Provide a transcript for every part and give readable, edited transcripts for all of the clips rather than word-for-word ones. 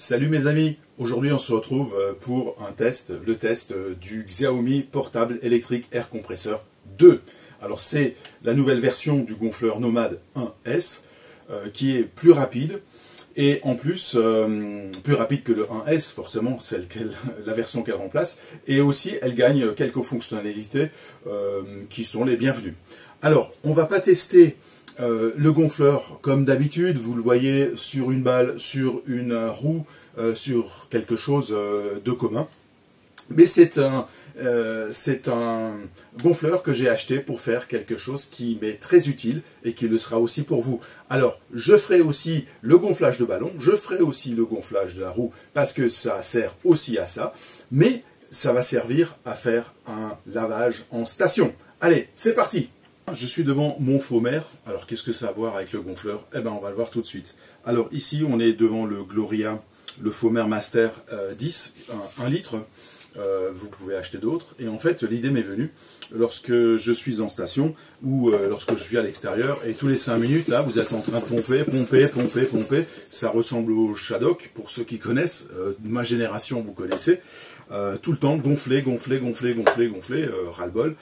Salut mes amis, aujourd'hui on se retrouve pour un test, le test du Xiaomi Portable Electric Air Compressor 2. Alors c'est la nouvelle version du gonfleur Nomad 1S qui est plus rapide et en plus plus rapide que le 1S, forcément c'est la version qu'elle remplace, et aussi elle gagne quelques fonctionnalités qui sont les bienvenues. Alors on va pas tester le gonfleur comme d'habitude, vous le voyez sur une balle, sur une roue, sur quelque chose de commun. Mais c'est un gonfleur que j'ai acheté pour faire quelque chose qui m'est très utile et qui le sera aussi pour vous. Alors, je ferai aussi le gonflage de ballon, je ferai aussi le gonflage de la roue parce que ça sert aussi à ça, mais ça va servir à faire un lavage en station. Allez, c'est parti! Je suis devant mon Faumer. Alors qu'est-ce que ça a à voir avec le gonfleur? Eh bien on va le voir tout de suite. Alors ici on est devant le Gloria, le Faumer Master 10, 1 litre. Vous pouvez acheter d'autres. Et en fait l'idée m'est venue lorsque je suis en station ou lorsque je suis à l'extérieur et tous les 5 minutes là vous êtes en train de pomper. Ça ressemble au Shadok pour ceux qui connaissent. Ma génération vous connaissez. Tout le temps gonfler, ras-le-bol.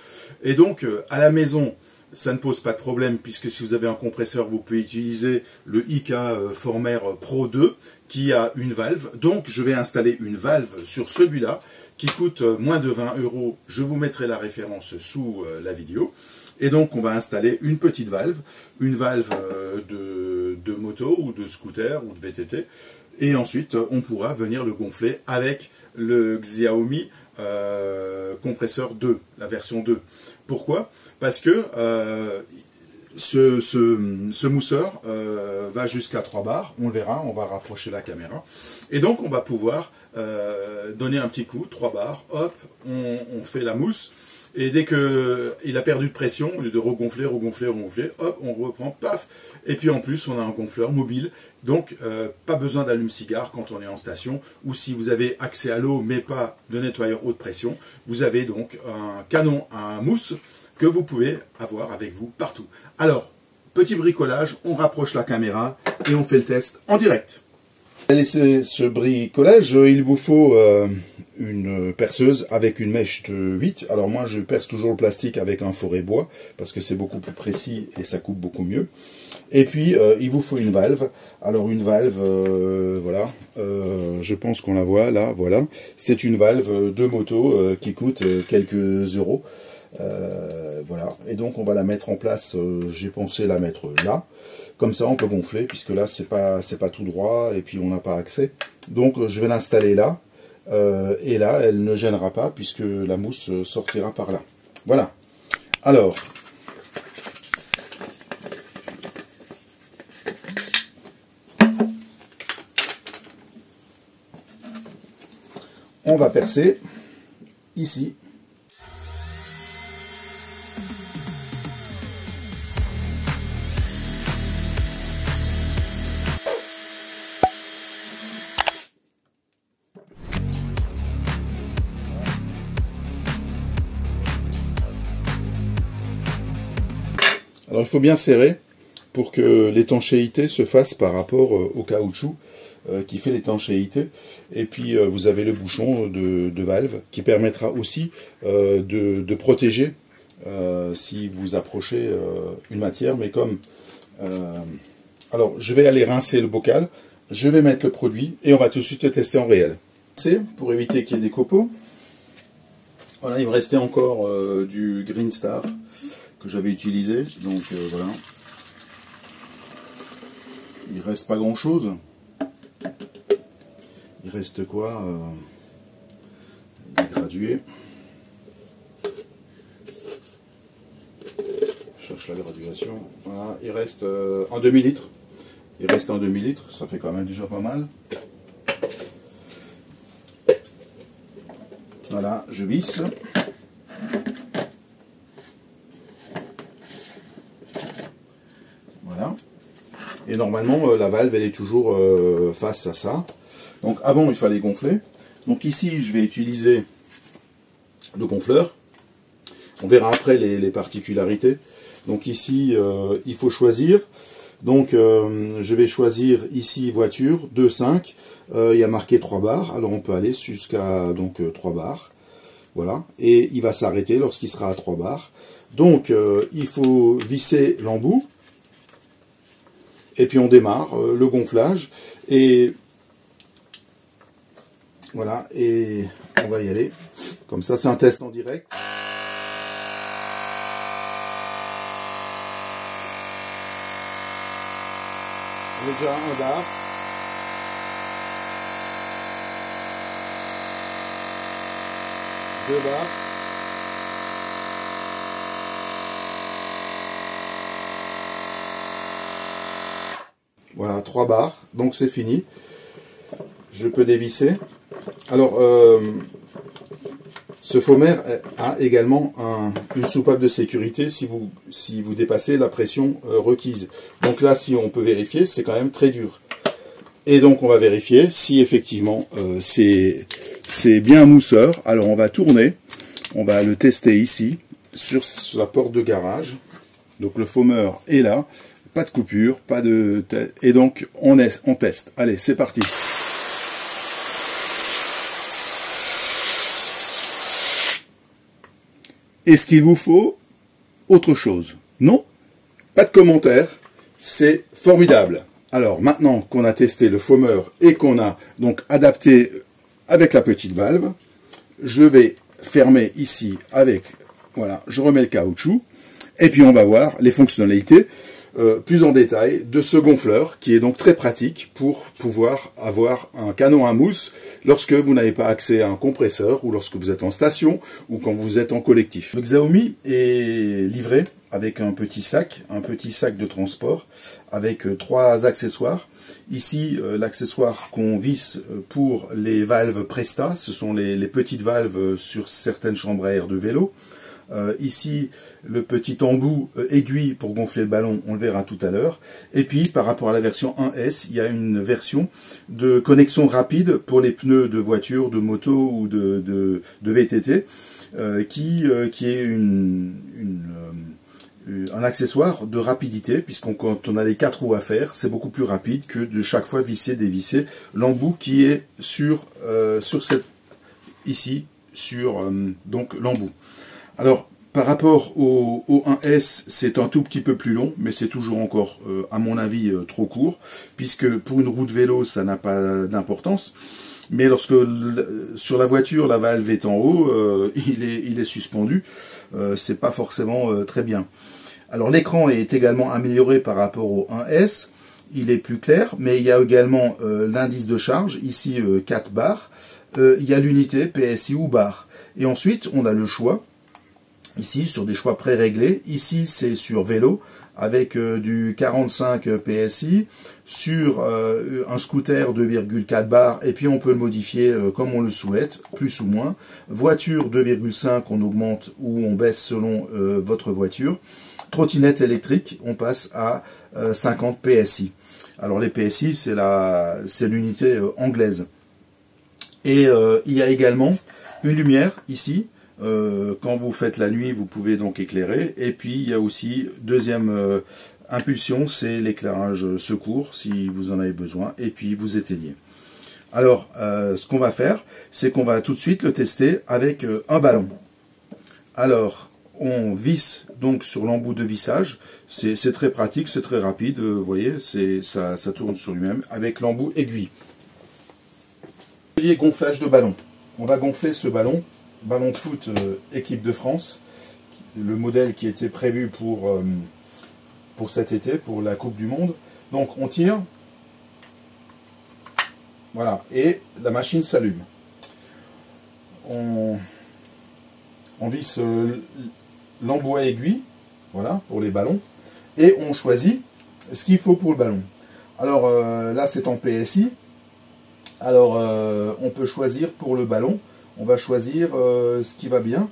Et donc à la maison, ça ne pose pas de problème, puisque si vous avez un compresseur, vous pouvez utiliser le IK Former Pro 2 qui a une valve. Donc je vais installer une valve sur celui-là qui coûte moins de 20 €. Je vous mettrai la référence sous la vidéo. Et donc on va installer une petite valve, une valve de moto ou de scooter ou de VTT. Et ensuite on pourra venir le gonfler avec le Xiaomi compresseur 2, la version 2. Pourquoi? Parce que ce mousseur va jusqu'à 3 bars, on le verra, on va rapprocher la caméra. Et donc on va pouvoir donner un petit coup, 3 bars, hop, on fait la mousse. Et dès qu'il a perdu de pression, au lieu de regonfler, hop, on reprend, paf. Et puis en plus, on a un gonfleur mobile, donc pas besoin d'allume-cigare quand on est en station. Ou si vous avez accès à l'eau, mais pas de nettoyeur haute pression, vous avez donc un canon à mousse que vous pouvez avoir avec vous partout. Alors, petit bricolage, on rapproche la caméra et on fait le test en direct. Pour laisser ce bricolage, il vous faut une perceuse avec une mèche de 8. Alors moi je perce toujours le plastique avec un forêt bois parce que c'est beaucoup plus précis et ça coupe beaucoup mieux. Et puis il vous faut une valve. Alors une valve, voilà, je pense qu'on la voit là, voilà. C'est une valve de moto qui coûte quelques euros. Voilà, et donc on va la mettre en place, j'ai pensé la mettre là, comme ça on peut gonfler, puisque là c'est pas tout droit, et puis on n'a pas accès, donc je vais l'installer là, et là elle ne gênera pas, puisque la mousse sortira par là. Voilà, alors, on va percer ici. Alors il faut bien serrer pour que l'étanchéité se fasse par rapport au caoutchouc qui fait l'étanchéité. Et puis vous avez le bouchon de valve qui permettra aussi de protéger si vous approchez une matière. Mais comme... alors je vais aller rincer le bocal, je vais mettre le produit et on va tout de suite le tester en réel. C'est pour éviter qu'il y ait des copeaux. Voilà, il me restait encore du Green Star que j'avais utilisé, donc voilà. Il reste pas grand chose. Il reste quoi? Il est gradué. Je cherche la graduation. Voilà, il reste un demi-litre. Il reste un demi-litre, ça fait quand même déjà pas mal. Voilà, je visse. Voilà. Et normalement, la valve, elle est toujours face à ça. Donc avant, il fallait gonfler. Donc ici, je vais utiliser le gonfleur. On verra après les particularités. Donc ici, il faut choisir. Donc je vais choisir ici voiture 2.5. Il y a marqué 3 bars, alors on peut aller jusqu'à 3 bars. Voilà, et il va s'arrêter lorsqu'il sera à 3 bars. Donc il faut visser l'embout. Et puis on démarre le gonflage. Et voilà, et on va y aller. Comme ça, c'est un test en direct. On est déjà à 1 bar. Deux bars. Voilà, 3 bars. Donc c'est fini. Je peux dévisser. Alors, ce Fomer a également une soupape de sécurité si vous dépassez la pression requise. Donc là, si on peut vérifier, c'est quand même très dur. Et donc, on va vérifier si effectivement c'est bien mousseur. Alors, on va tourner. On va le tester ici, sur la porte de garage. Donc, le Fomer est là. Pas de coupure, pas de... Et donc, on teste. Allez, c'est parti. Est-ce qu'il vous faut autre chose? Non? Pas de commentaire. C'est formidable. Alors, maintenant qu'on a testé le Fomer et qu'on a donc adapté avec la petite valve, je vais fermer ici avec... Voilà, je remets le caoutchouc. Et puis, on va voir les fonctionnalités plus en détail de ce gonfleur, qui est donc très pratique pour pouvoir avoir un canon à mousse lorsque vous n'avez pas accès à un compresseur, ou lorsque vous êtes en station, ou quand vous êtes en collectif. Le Xiaomi est livré avec un petit sac de transport, avec 3 accessoires. Ici, l'accessoire qu'on visse pour les valves Presta, ce sont les petites valves sur certaines chambres à air de vélo. Ici, le petit embout aiguille pour gonfler le ballon, on le verra tout à l'heure. Et puis, par rapport à la version 1S, il y a une version de connexion rapide pour les pneus de voiture, de moto ou de VTT, qui est un accessoire de rapidité, quand on a les 4 roues à faire, c'est beaucoup plus rapide que de chaque fois dévisser l'embout qui est sur donc l'embout. Alors, par rapport au 1S, c'est un tout petit peu plus long, mais c'est toujours encore, à mon avis, trop court, puisque pour une roue de vélo, ça n'a pas d'importance. Mais lorsque sur la voiture, la valve est en haut, il est suspendu, c'est pas forcément très bien. Alors, l'écran est également amélioré par rapport au 1S. Il est plus clair, mais il y a également l'indice de charge, ici 4 bars. Il y a l'unité PSI ou bar. Et ensuite, on a le choix. Ici, sur des choix pré-réglés. Ici, c'est sur vélo, avec du 45 PSI, sur un scooter 2,4 bars, et puis on peut le modifier comme on le souhaite, plus ou moins. Voiture 2,5, on augmente ou on baisse selon votre voiture. Trottinette électrique, on passe à 50 PSI. Alors les PSI, c'est l'unité anglaise. Et il y a également une lumière ici. Quand vous faites la nuit, vous pouvez donc éclairer. Et puis, il y a aussi, deuxième impulsion, c'est l'éclairage secours, si vous en avez besoin. Et puis, vous éteignez. Alors, ce qu'on va faire, c'est qu'on va tout de suite le tester avec un ballon. Alors, on visse donc sur l'embout de vissage. C'est très pratique, c'est très rapide. Vous voyez, ça tourne sur lui-même avec l'embout aiguille. Gonflage de ballon. On va gonfler ce ballon de foot équipe de France, le modèle qui était prévu pour cet été, pour la Coupe du Monde. Donc on tire, voilà, et la machine s'allume. On visse l'embout à aiguille, voilà, pour les ballons, et on choisit ce qu'il faut pour le ballon. Alors là c'est en PSI, alors on peut choisir pour le ballon. On va choisir ce qui va bien.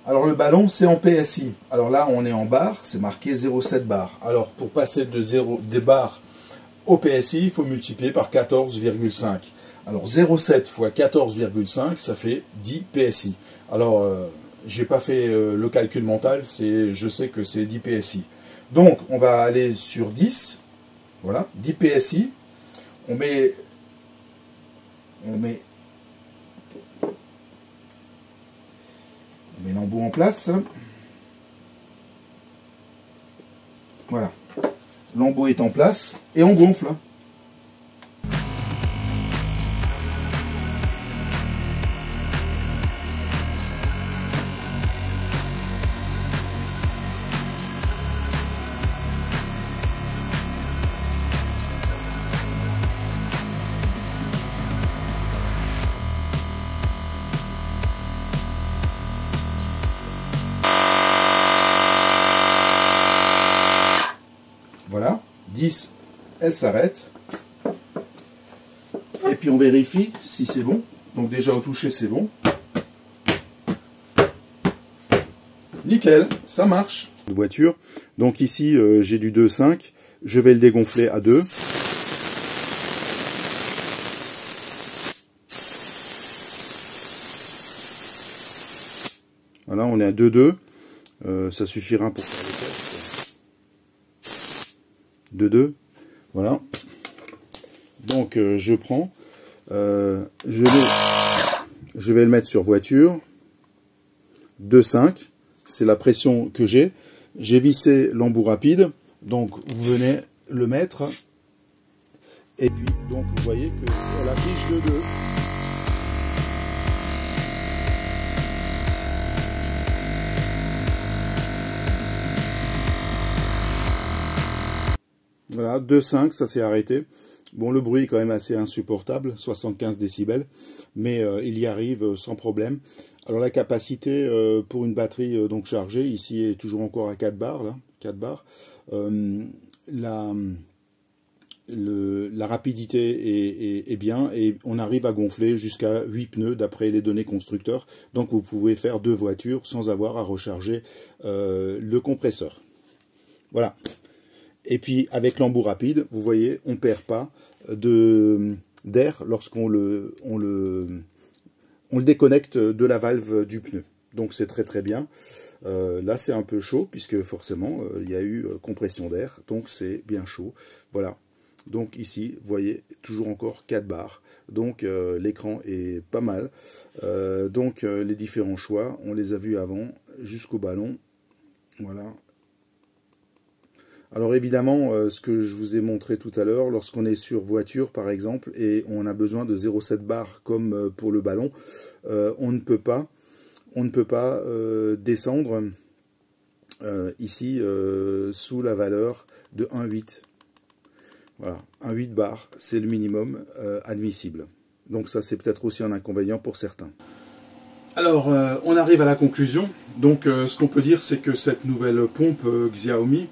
Alors le ballon, c'est en PSI. Alors là, on est en bar, c'est marqué 0,7 bar. Alors pour passer des bars au PSI, il faut multiplier par 14,5. Alors 0,7 fois 14,5, ça fait 10 PSI. Alors, j'ai pas fait le calcul mental, je sais que c'est 10 PSI. Donc, on va aller sur 10. Voilà, 10 PSI. On met l'embout en place. Voilà. L'embout est en place et on gonfle. Voilà, 10, elle s'arrête. Et puis on vérifie si c'est bon. Donc déjà au toucher c'est bon. Nickel, ça marche. Voiture. Donc ici j'ai du 2,5. Je vais le dégonfler à 2. Voilà, on est à 2,2. Ça suffira pour faire le test. 2,2. Voilà. Donc je prends. Je vais le mettre sur voiture. 2,5. C'est la pression que j'ai. J'ai vissé l'embout rapide. Donc vous venez le mettre. Et puis donc vous voyez que sur la fiche de 2. Voilà, 2,5, ça s'est arrêté. Bon, le bruit est quand même assez insupportable, 75 décibels, mais il y arrive sans problème. Alors la capacité pour une batterie donc chargée, ici est toujours encore à 4 bars, là, 4 bars. La rapidité est bien et on arrive à gonfler jusqu'à 8 pneus d'après les données constructeurs. Donc vous pouvez faire 2 voitures sans avoir à recharger le compresseur. Voilà. Et puis avec l'embout rapide, vous voyez, on ne perd pas d'air lorsqu'on le déconnecte de la valve du pneu. Donc c'est très très bien. Là c'est un peu chaud puisque forcément il y a eu compression d'air, donc c'est bien chaud. Voilà. Donc ici, vous voyez, toujours encore 4 barres. Donc l'écran est pas mal. Donc les différents choix, on les a vus avant jusqu'au ballon. Voilà. Alors évidemment, ce que je vous ai montré tout à l'heure, lorsqu'on est sur voiture par exemple, et on a besoin de 0,7 bar comme pour le ballon, on ne peut pas descendre ici sous la valeur de 1,8. Voilà, 1,8 bar, c'est le minimum admissible. Donc ça c'est peut-être aussi un inconvénient pour certains. Alors, on arrive à la conclusion. Donc ce qu'on peut dire, c'est que cette nouvelle pompe Xiaomi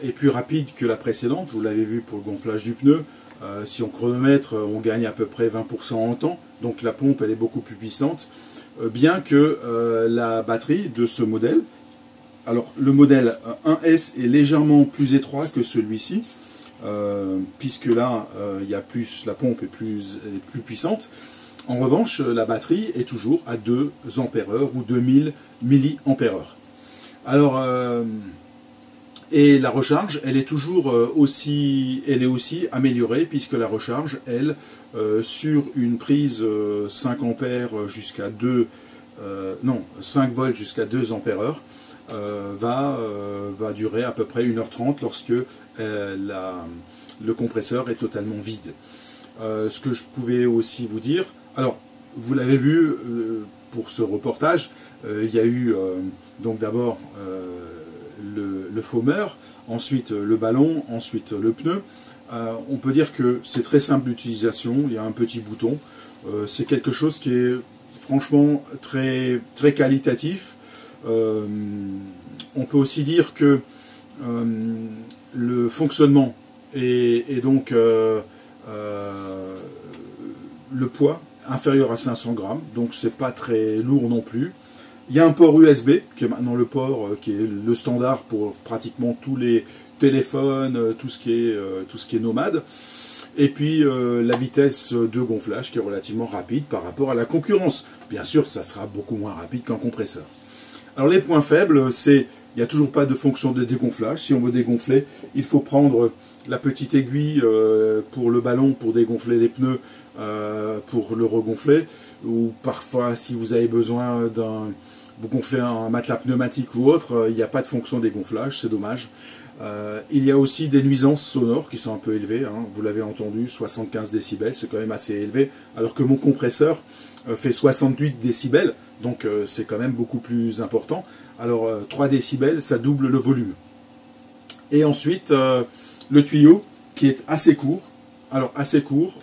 est plus rapide que la précédente. Vous l'avez vu pour le gonflage du pneu. Si on chronomètre, on gagne à peu près 20% en temps. Donc la pompe, elle est beaucoup plus puissante. Bien que la batterie de ce modèle, alors le modèle 1S est légèrement plus étroit que celui-ci, puisque là, la pompe est plus puissante. En revanche, la batterie est toujours à 2 ampères-heure ou 2000 mAh. Alors, et la recharge, elle est toujours aussi améliorée, puisque la recharge, elle, sur une prise 5 ampères jusqu'à 5 volts jusqu'à 2 ampères-heure, va durer à peu près 1h30 lorsque le compresseur est totalement vide. Ce que je pouvais aussi vous dire, alors vous l'avez vu pour ce reportage, il y a eu donc d'abord le foameur, ensuite le ballon, ensuite le pneu. On peut dire que c'est très simple d'utilisation, il y a un petit bouton, c'est quelque chose qui est franchement très, très qualitatif. On peut aussi dire que le fonctionnement est donc le poids inférieur à 500 grammes, donc c'est pas très lourd non plus. Il y a un port USB, qui est maintenant le port qui est le standard pour pratiquement tous les téléphones, tout ce qui est nomade. Et puis la vitesse de gonflage qui est relativement rapide par rapport à la concurrence. Bien sûr, ça sera beaucoup moins rapide qu'un compresseur. Alors les points faibles, c'est Il n'y a toujours pas de fonction de dégonflage. Si on veut dégonfler, il faut prendre la petite aiguille pour le ballon, pour dégonfler les pneus, pour le regonfler. Ou parfois, si vous avez besoin vous gonflez un matelas pneumatique ou autre, il n'y a pas de fonction dégonflage, c'est dommage. Il y a aussi des nuisances sonores qui sont un peu élevées, hein. Vous l'avez entendu, 75 décibels, c'est quand même assez élevé, alors que mon compresseur fait 68 décibels, donc c'est quand même beaucoup plus important. Alors 3 décibels, ça double le volume. Et ensuite, le tuyau, qui est assez court. Alors assez court,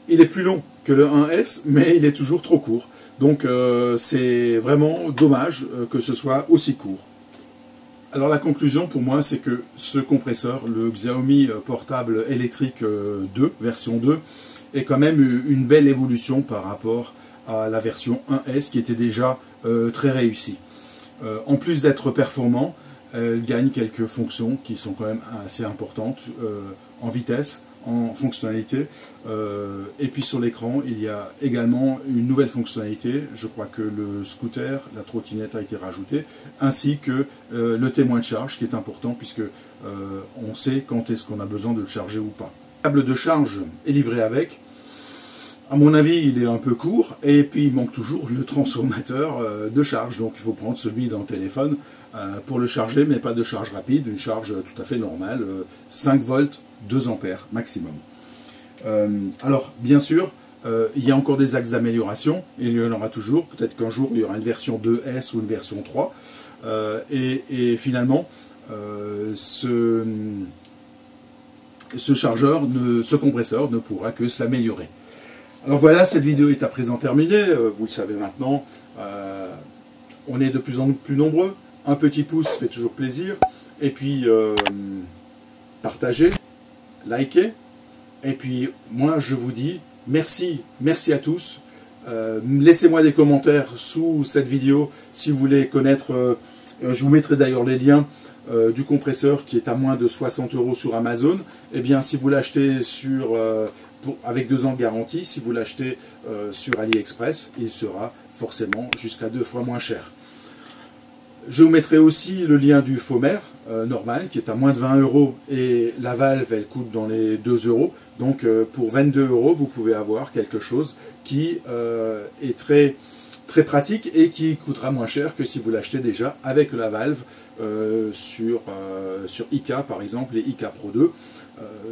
il est plus long que le 1S, mais il est toujours trop court. Donc c'est vraiment dommage que ce soit aussi court. Alors la conclusion pour moi, c'est que ce compresseur, le Xiaomi portable électrique 2, version 2, est quand même une belle évolution par rapport à la version 1S qui était déjà très réussie. En plus d'être performant, elle gagne quelques fonctions qui sont quand même assez importantes en vitesse, en fonctionnalité, et puis sur l'écran il y a également une nouvelle fonctionnalité. Je crois que le scooter, la trottinette a été rajoutée, ainsi que le témoin de charge qui est important puisque on sait quand est-ce qu'on a besoin de le charger ou pas. Le câble de charge est livré avec. À mon avis, il est un peu court, et puis il manque toujours le transformateur de charge, donc il faut prendre celui dans le téléphone pour le charger, mais pas de charge rapide, une charge tout à fait normale, 5 volts, 2 ampères maximum. Alors, bien sûr, il y a encore des axes d'amélioration, il y en aura toujours, peut-être qu'un jour il y aura une version 2S ou une version 3, et finalement, ce chargeur, ce compresseur ne pourra que s'améliorer. Alors voilà, cette vidéo est à présent terminée, vous le savez maintenant, on est de plus en plus nombreux, un petit pouce fait toujours plaisir, et puis partagez, likez, et puis moi je vous dis merci à tous, laissez-moi des commentaires sous cette vidéo si vous voulez connaître, je vous mettrai d'ailleurs les liens du compresseur qui est à moins de 60 € sur Amazon. Et bien si vous l'achetez avec 2 ans de garantie, si vous l'achetez sur AliExpress, il sera forcément jusqu'à 2 fois moins cher. Je vous mettrai aussi le lien du Fomer normal qui est à moins de 20 € et la valve elle coûte dans les 2 €. Donc pour 22 €, vous pouvez avoir quelque chose qui est très pratique et qui coûtera moins cher que si vous l'achetez déjà avec la valve sur IK par exemple, les IK Pro 2,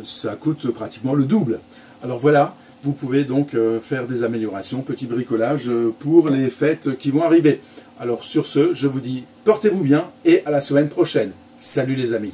ça coûte pratiquement le double. Alors voilà, vous pouvez donc faire des améliorations, petit bricolage pour les fêtes qui vont arriver. Alors sur ce, je vous dis portez-vous bien et à la semaine prochaine. Salut les amis.